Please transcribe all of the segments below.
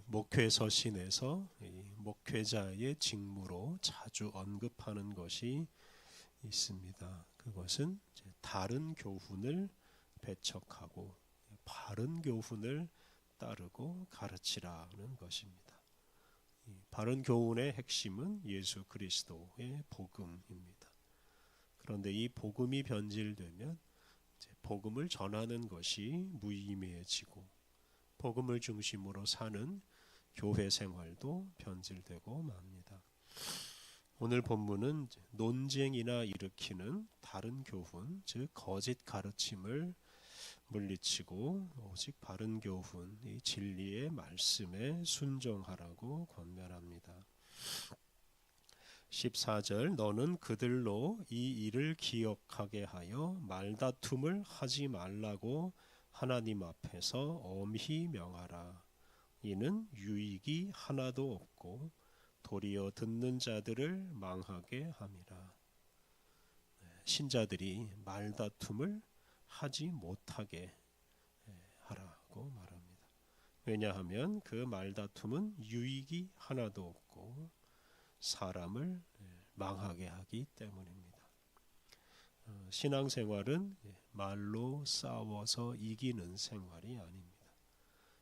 목회 서신에서 이 목회자의 직무로 자주 언급하는 것이 있습니다. 그것은 다른 교훈을 배척하고 바른 교훈을 따르고 가르치라는 것입니다. 바른 교훈의 핵심은 예수 그리스도의 복음입니다. 그런데 이 복음이 변질되면 복음을 전하는 것이 무의미해지고 복음을 중심으로 사는 교회 생활도 변질되고 맙니다. 오늘 본문은 논쟁이나 일으키는 다른 교훈, 즉 거짓 가르침을 물리치고 오직 바른 교훈, 이 진리의 말씀에 순종하라고 권면합니다. 14절 너는 그들로 이 일을 기억하게 하여 말다툼을 하지 말라고 하나님 앞에서 엄히 명하라. 이는 유익이 하나도 없고 도리어 듣는 자들을 망하게 함이라. 신자들이 말다툼을 하지 못하게 하라고 말합니다. 왜냐하면 그 말다툼은 유익이 하나도 없고 사람을 망하게 하기 때문입니다. 신앙생활은 말로 싸워서 이기는 생활이 아닙니다.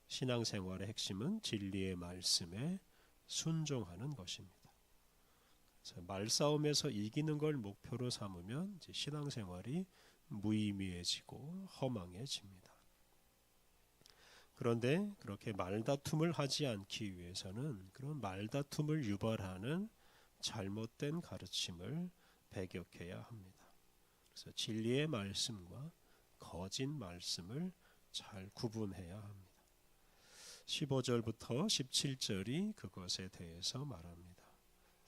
신앙생활의 핵심은 진리의 말씀에 순종하는 것입니다. 말싸움에서 이기는 걸 목표로 삼으면 신앙생활이 무의미해지고 허망해집니다. 그런데 그렇게 말다툼을 하지 않기 위해서는 그런 말다툼을 유발하는 잘못된 가르침을 배격해야 합니다. 그래서 진리의 말씀과 거짓 말씀을 잘 구분해야 합니다. 15절부터 17절이 그것에 대해서 말합니다.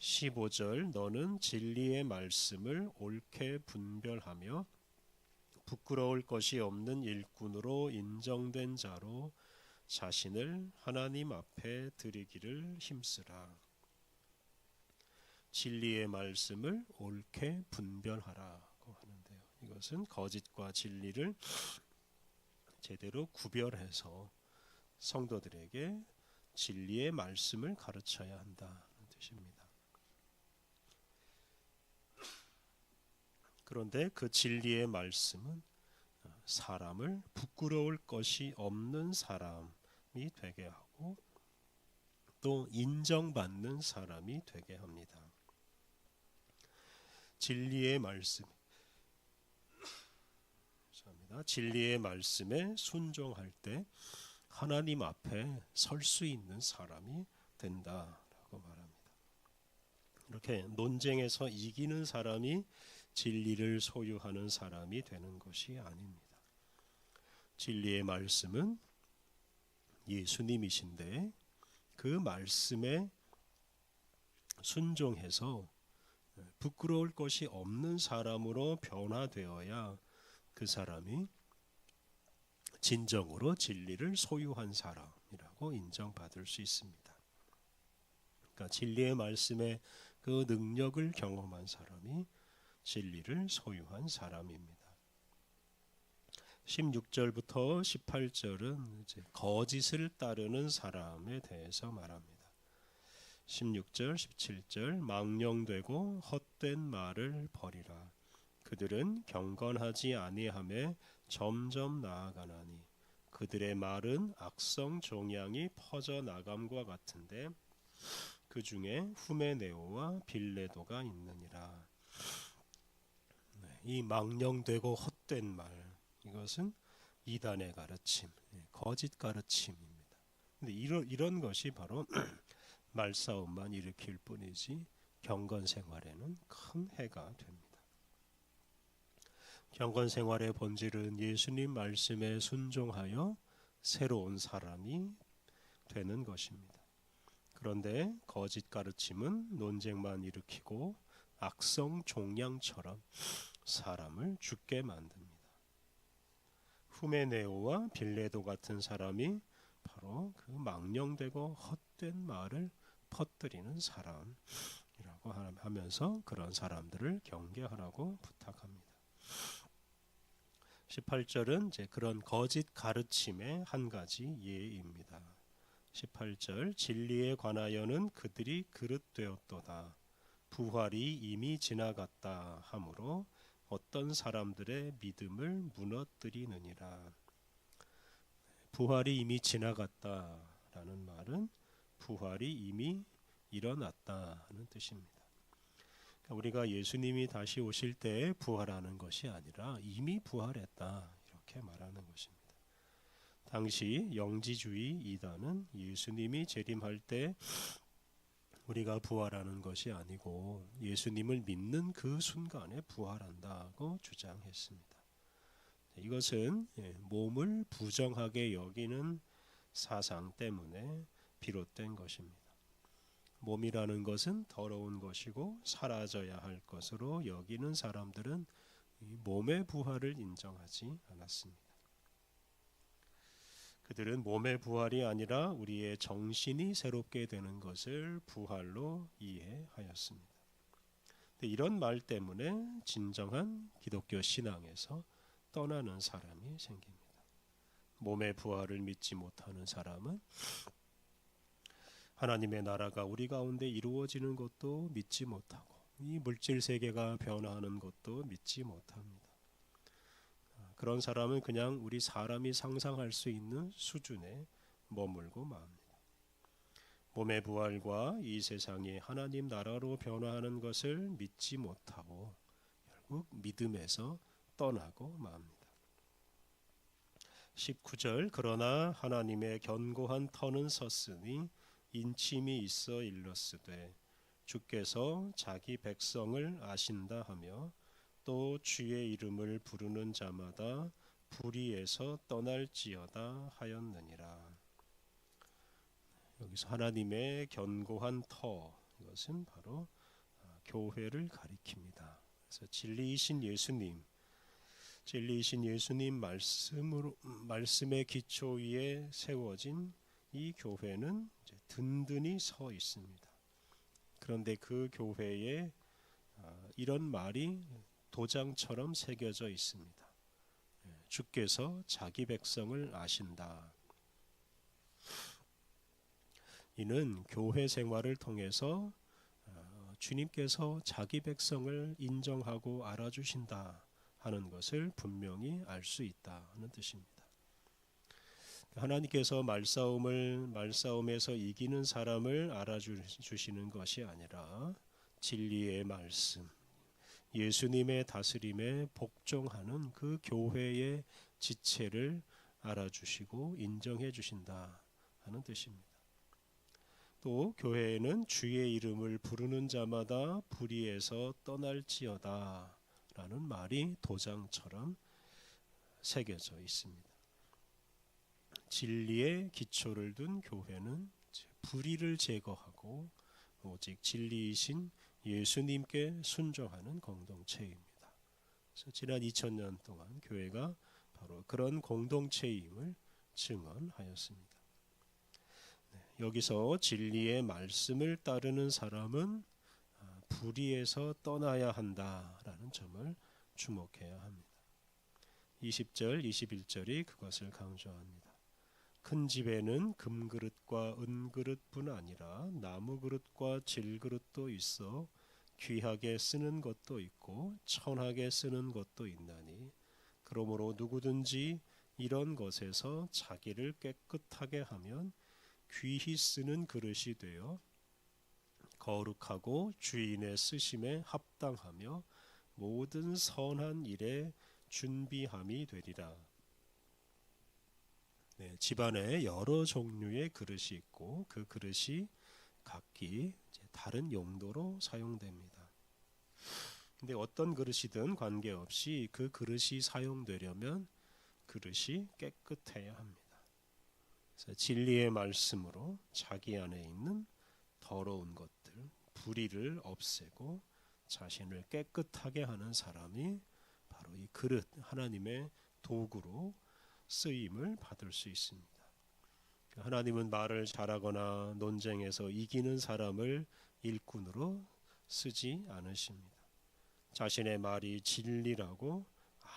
15절 너는 진리의 말씀을 옳게 분별하며 부끄러울 것이 없는 일꾼으로 인정된 자로 자신을 하나님 앞에 드리기를 힘쓰라. 진리의 말씀을 옳게 분별하라고 하는데요. 이것은 거짓과 진리를 제대로 구별해서 성도들에게 진리의 말씀을 가르쳐야 한다는 뜻입니다. 그런데 그 진리의 말씀은 사람을 부끄러울 것이 없는 사람이 되게 하고 또 인정받는 사람이 되게 합니다. 진리의 말씀에 순종할 때 하나님 앞에 설 수 있는 사람이 된다라고 말합니다. 이렇게 논쟁에서 이기는 사람이 진리를 소유하는 사람이 되는 것이 아닙니다. 진리의 말씀은 예수님이신데 그 말씀에 순종해서 부끄러울 것이 없는 사람으로 변화되어야 그 사람이 진정으로 진리를 소유한 사람이라고 인정받을 수 있습니다. 그러니까 진리의 말씀의 그 능력을 경험한 사람이 진리를 소유한 사람입니다. 16절부터 18절은 이제 거짓을 따르는 사람에 대해서 말합니다. 16절, 17절 망령되고 헛된 말을 버리라. 그들은 경건하지 아니하매 점점 나아가나니 그들의 말은 악성 종양이 퍼져 나감과 같은데 그 중에 후메네오와 빌레도가 있느니라. 이 망령되고 헛된 말, 이것은 이단의 가르침, 거짓 가르침입니다. 근데 이런 것이 바로 말싸움만 일으킬 뿐이지 경건 생활에는 큰 해가 됩니다. 경건 생활의 본질은 예수님 말씀에 순종하여 새로운 사람이 되는 것입니다. 그런데 거짓 가르침은 논쟁만 일으키고 악성 종양처럼 사람을 죽게 만듭니다. 후메네오와 빌레도 같은 사람이 바로 그 망령되고 헛된 말을 퍼뜨리는 사람이라고 하면서 그런 사람들을 경계하라고 부탁합니다. 18절은 이제 그런 거짓 가르침의 한 가지 예입니다. 18절 진리에 관하여는 그들이 그릇되었도다. 부활이 이미 지나갔다 하므로 어떤 사람들의 믿음을 무너뜨리느니라. 부활이 이미 지나갔다라는 말은 부활이 이미 일어났다는 뜻입니다. 그러니까 우리가 예수님이 다시 오실 때 부활하는 것이 아니라 이미 부활했다 이렇게 말하는 것입니다. 당시 영지주의 이단은 예수님이 재림할 때 우리가 부활하는 것이 아니고 예수님을 믿는 그 순간에 부활한다고 주장했습니다. 이것은 몸을 부정하게 여기는 사상 때문에 비롯된 것입니다. 몸이라는 것은 더러운 것이고 사라져야 할 것으로 여기는 사람들은 몸의 부활을 인정하지 않았습니다. 그들은 몸의 부활이 아니라 우리의 정신이 새롭게 되는 것을 부활로 이해하였습니다. 이런 말 때문에 진정한 기독교 신앙에서 떠나는 사람이 생깁니다. 몸의 부활을 믿지 못하는 사람은 하나님의 나라가 우리 가운데 이루어지는 것도 믿지 못하고 이 물질 세계가 변화하는 것도 믿지 못합니다. 그런 사람은 그냥 우리 사람이 상상할 수 있는 수준에 머물고 맙니다. 몸의 부활과 이 세상이 하나님 나라로 변화하는 것을 믿지 못하고 결국 믿음에서 떠나고 맙니다. 19절 그러나 하나님의 견고한 터는 섰으니 인침이 있어 일렀으되 주께서 자기 백성을 아신다 하며 또 주의 이름을 부르는 자마다 불의에서 떠날지어다 하였느니라. 여기서 하나님의 견고한 터, 이것은 바로 교회를 가리킵니다. 그래서 진리이신 예수님 말씀의 기초 위에 세워진 이 교회는 이제 든든히 서 있습니다. 그런데 그 교회에 이런 말이 도장처럼 새겨져 있습니다. 주께서 자기 백성을 아신다. 이는 교회 생활을 통해서 주님께서 자기 백성을 인정하고 알아주신다 하는 것을 분명히 알 수 있다는 뜻입니다. 하나님께서 말싸움에서 이기는 사람을 알아주시는 것이 아니라 진리의 말씀, 예수님의 다스림에 복종하는 그 교회의 지체를 알아주시고 인정해 주신다 하는 뜻입니다. 또 교회에는 주의 이름을 부르는 자마다 불의에서 떠날지어다 라는 말이 도장처럼 새겨져 있습니다. 진리의 기초를 둔 교회는 불의를 제거하고 오직 진리이신 예수님께 순종하는 공동체입니다. 그래서 지난 2000년 동안 교회가 바로 그런 공동체임을 증언하였습니다. 여기서 진리의 말씀을 따르는 사람은 불의에서 떠나야 한다라는 점을 주목해야 합니다. 20절, 21절이 그것을 강조합니다. 큰 집에는 금그릇과 은그릇뿐 아니라 나무그릇과 질그릇도 있어 귀하게 쓰는 것도 있고 천하게 쓰는 것도 있나니 그러므로 누구든지 이런 것에서 자기를 깨끗하게 하면 귀히 쓰는 그릇이 되어 거룩하고 주인의 쓰심에 합당하며 모든 선한 일에 준비함이 되리라. 집안에 여러 종류의 그릇이 있고 그 그릇이 각기 다른 용도로 사용됩니다. 근데 어떤 그릇이든 관계없이 그 그릇이 사용되려면 그릇이 깨끗해야 합니다. 그래서 진리의 말씀으로 자기 안에 있는 더러운 것들, 불의를 없애고 자신을 깨끗하게 하는 사람이 바로 이 그릇, 하나님의 도구로 쓰임을 받을 수 있습니다. 하나님은 말을 잘하거나 논쟁에서 이기는 사람을 일꾼으로 쓰지 않으십니다. 자신의 말이 진리라고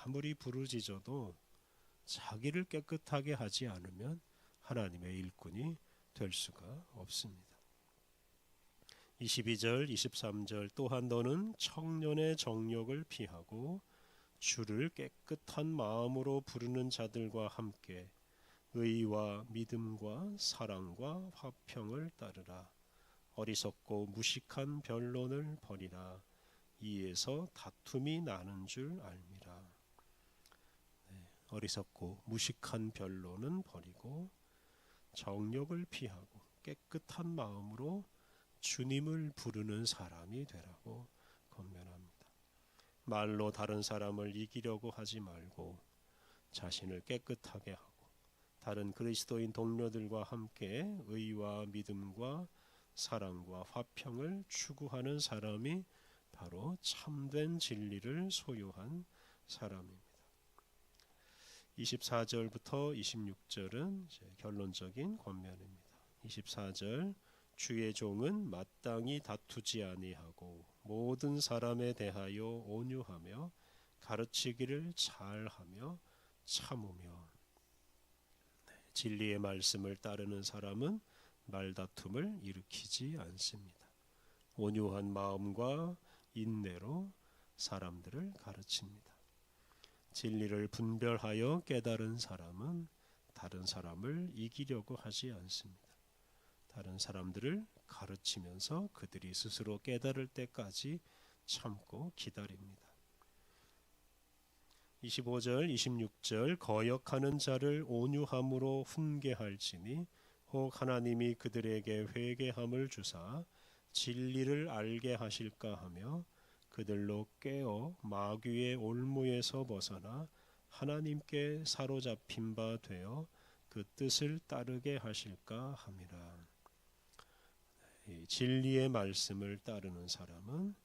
아무리 부르짖어도 자기를 깨끗하게 하지 않으면 하나님의 일꾼이 될 수가 없습니다. 22절, 23절 또한 너는 청년의 정욕을 피하고 주를 깨끗한 마음으로 부르는 자들과 함께 의와 믿음과 사랑과 화평을 따르라. 어리석고 무식한 변론을 버리라. 이에서 다툼이 나는 줄 알미라. 어리석고 무식한 변론은 버리고 정욕을 피하고 깨끗한 마음으로 주님을 부르는 사람이 되라고 권면합니다. 말로 다른 사람을 이기려고 하지 말고 자신을 깨끗하게 하고 다른 그리스도인 동료들과 함께 의와 믿음과 사랑과 화평을 추구하는 사람이 바로 참된 진리를 소유한 사람입니다. 24절부터 26절은 결론적인 권면입니다. 24절 주의 종은 마땅히 다투지 아니하고 모든 사람에 대하여 온유하며 가르치기를 잘하며 참으며. 진리의 말씀을 따르는 사람은 말다툼을 일으키지 않습니다. 온유한 마음과 인내로 사람들을 가르칩니다. 진리를 분별하여 깨달은 사람은 다른 사람을 이기려고 하지 않습니다. 다른 사람들을 가르치면서 그들이 스스로 깨달을 때까지 참고 기다립니다. 25절, 26절 거역하는 자를 온유함으로 훈계할지니 혹 하나님이 그들에게 회개함을 주사 진리를 알게 하실까 하며 그들로 깨어 마귀의 올무에서 벗어나 하나님께 사로잡힌 바 되어 그 뜻을 따르게 하실까 함이라. 진리의 말씀을 따르는 사람은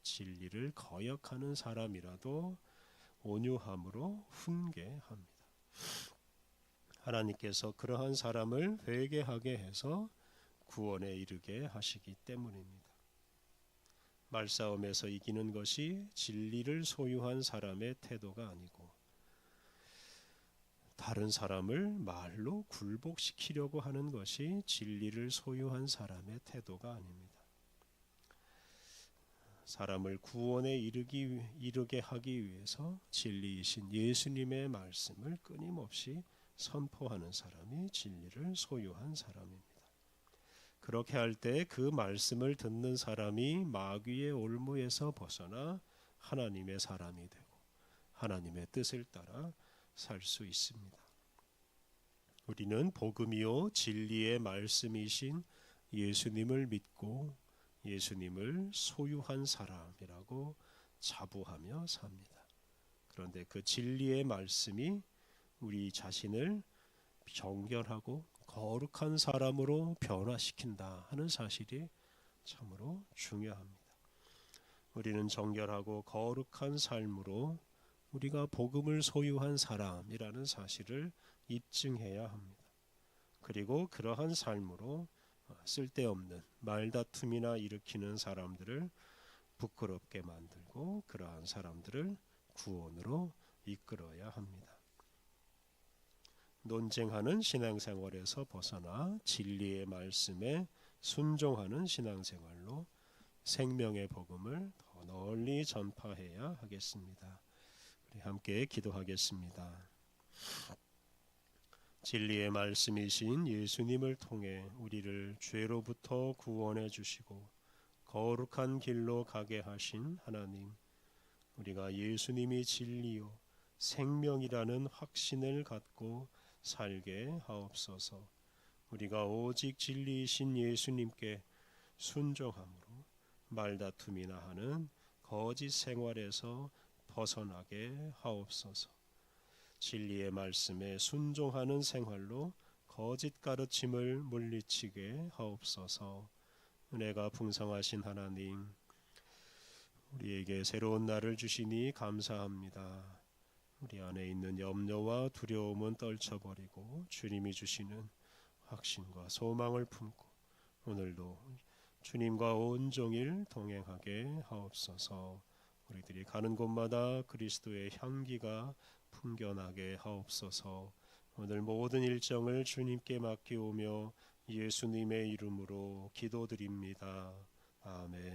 진리를 거역하는 사람이라도 온유함으로 훈계합니다. 하나님께서 그러한 사람을 회개하게 해서 구원에 이르게 하시기 때문입니다. 말싸움에서 이기는 것이 진리를 소유한 사람의 태도가 아니고 다른 사람을 말로 굴복시키려고 하는 것이 진리를 소유한 사람의 태도가 아닙니다. 사람을 구원에 이르게 하기 위해서 진리이신 예수님의 말씀을 끊임없이 선포하는 사람이 진리를 소유한 사람입니다. 그렇게 할 때 그 말씀을 듣는 사람이 마귀의 올무에서 벗어나 하나님의 사람이 되고 하나님의 뜻을 따라 살 수 있습니다. 우리는 복음이요 진리의 말씀이신 예수님을 믿고 예수님을 소유한 사람이라고 자부하며 삽니다. 그런데 그 진리의 말씀이 우리 자신을 정결하고 거룩한 사람으로 변화시킨다 하는 사실이 참으로 중요합니다. 우리는 정결하고 거룩한 삶으로 우리가 복음을 소유한 사람이라는 사실을 입증해야 합니다. 그리고 그러한 삶으로 쓸데없는 말다툼이나 일으키는 사람들을 부끄럽게 만들고 그러한 사람들을 구원으로 이끌어야 합니다. 논쟁하는 신앙생활에서 벗어나 진리의 말씀에 순종하는 신앙생활로 생명의 복음을 더 널리 전파해야 하겠습니다. 우리 함께 기도하겠습니다. 진리의 말씀이신 예수님을 통해 우리를 죄로부터 구원해 주시고 거룩한 길로 가게 하신 하나님, 우리가 예수님이 진리요 생명이라는 확신을 갖고 살게 하옵소서. 우리가 오직 진리이신 예수님께 순종함으로 말다툼이나 하는 거짓 생활에서 벗어나게 하옵소서. 진리의 말씀에 순종하는 생활로 거짓 가르침을 물리치게 하옵소서. 은혜가 풍성하신 하나님, 우리에게 새로운 날을 주시니 감사합니다. 우리 안에 있는 염려와 두려움은 떨쳐버리고 주님이 주시는 확신과 소망을 품고 오늘도 주님과 온종일 동행하게 하옵소서. 우리들이 가는 곳마다 그리스도의 향기가 풍겨나게 하옵소서. 오늘 모든 일정을 주님께 맡기오며 예수님의 이름으로 기도드립니다. 아멘.